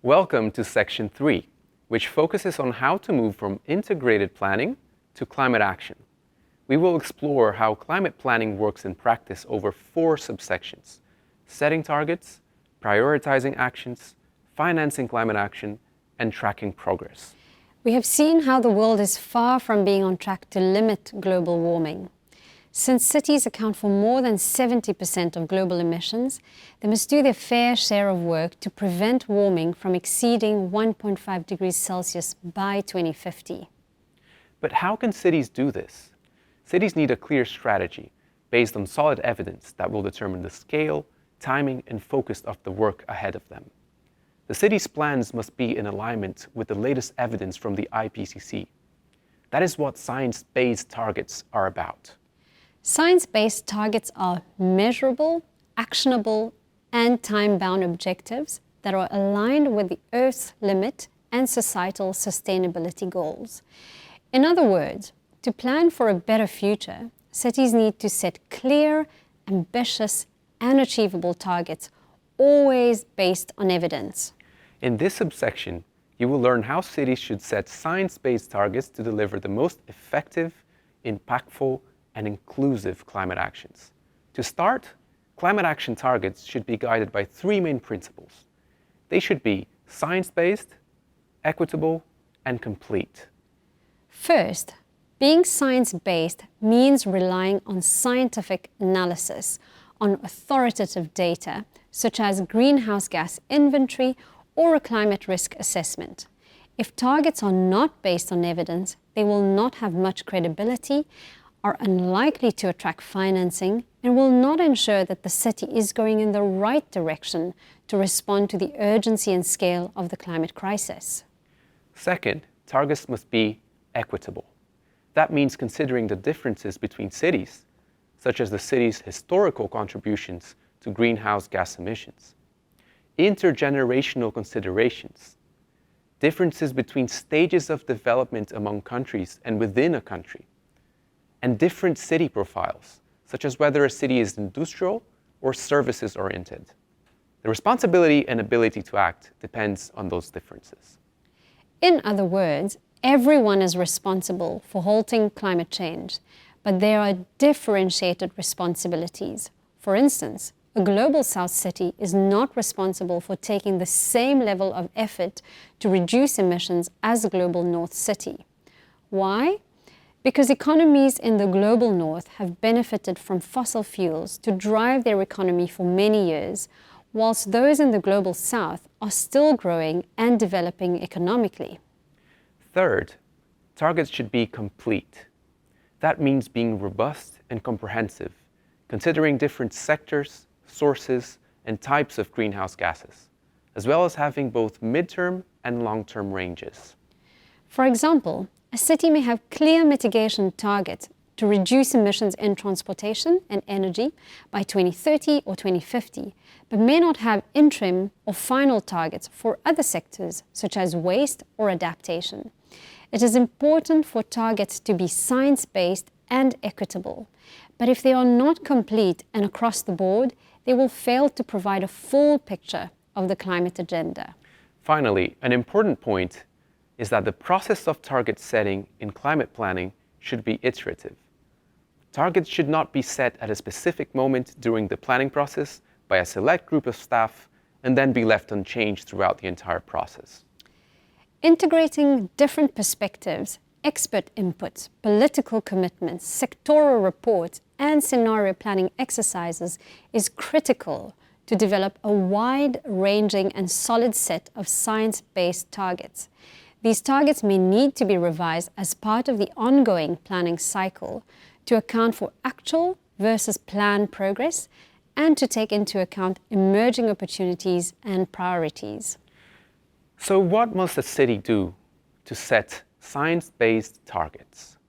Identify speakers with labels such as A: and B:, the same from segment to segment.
A: Welcome to Section 3, which focuses on how to move from integrated planning to climate action. We will explore how climate planning works in practice over 4 subsections: setting targets, prioritizing actions, financing climate action, and tracking progress.
B: We have seen how the world is far from being on track to limit global warming. Since cities account for more than 70% of global emissions, they must do their fair share of work to prevent warming from exceeding 1.5 degrees Celsius by 2050.
A: But how can cities do this? Cities need a clear strategy based on solid evidence that will determine the scale, timing, and focus of the work ahead of them. The city's plans must be in alignment with the latest evidence from the IPCC. That is what science-based targets are about.
B: Science-based targets are measurable, actionable, and time-bound objectives that are aligned with the Earth's limit and societal sustainability goals. In other words, to plan for a better future, cities need to set clear, ambitious, and achievable targets, always based on evidence.
A: In this subsection, you will learn how cities should set science-based targets to deliver the most effective, impactful, and inclusive climate actions. To start, climate action targets should be guided by 3 main principles. They should be science-based, equitable, and complete.
B: First, being science-based means relying on scientific analysis, on authoritative data, such as greenhouse gas inventory or a climate risk assessment. If targets are not based on evidence, they will not have much credibility, are unlikely to attract financing, and will not ensure that the city is going in the right direction to respond to the urgency and scale of the climate crisis.
A: Second, targets must be equitable. That means considering the differences between cities, such as the city's historical contributions to greenhouse gas emissions, intergenerational considerations, differences between stages of development among countries and within a country, and different city profiles, such as whether a city is industrial or services-oriented. The responsibility and ability to act depends on those differences.
B: In other words, everyone is responsible for halting climate change, but there are differentiated responsibilities. For instance, a global south city is not responsible for taking the same level of effort to reduce emissions as a global north city. Why? Because economies in the global north have benefited from fossil fuels to drive their economy for many years, whilst those in the global south are still growing and developing economically.
A: Third, targets should be complete. That means being robust and comprehensive, considering different sectors, sources, and types of greenhouse gases, as well as having both midterm and long-term ranges.
B: For example, a city may have clear mitigation targets to reduce emissions in transportation and energy by 2030 or 2050, but may not have interim or final targets for other sectors, such as waste or adaptation. It is important for targets to be science-based and equitable, but if they are not complete and across the board, they will fail to provide a full picture of the climate agenda.
A: Finally, an important point is that the process of target setting in climate planning should be iterative. Targets should not be set at a specific moment during the planning process by a select group of staff and then be left unchanged throughout the entire process.
B: Integrating different perspectives, expert inputs, political commitments, sectoral reports, and scenario planning exercises is critical to develop a wide-ranging and solid set of science-based targets. These targets may need to be revised as part of the ongoing planning cycle to account for actual versus planned progress and to take into account emerging opportunities and priorities.
A: So what must a city do to set science-based targets?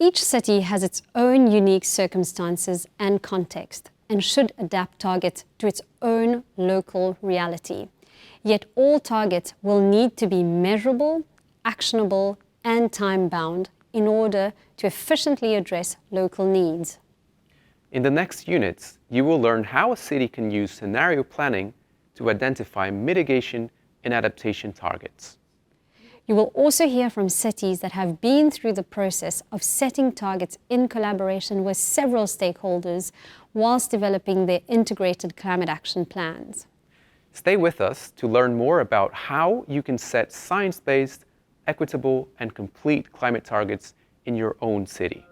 B: Each city has its own unique circumstances and context and should adapt targets to its own local reality. Yet all targets will need to be measurable, actionable, and time-bound in order to efficiently address local needs.
A: In the next units, you will learn how a city can use scenario planning to identify mitigation, in adaptation targets.
B: You will also hear from cities that have been through the process of setting targets in collaboration with several stakeholders whilst developing their integrated climate action plans.
A: Stay with us to learn more about how you can set science-based, equitable, and complete climate targets in your own city.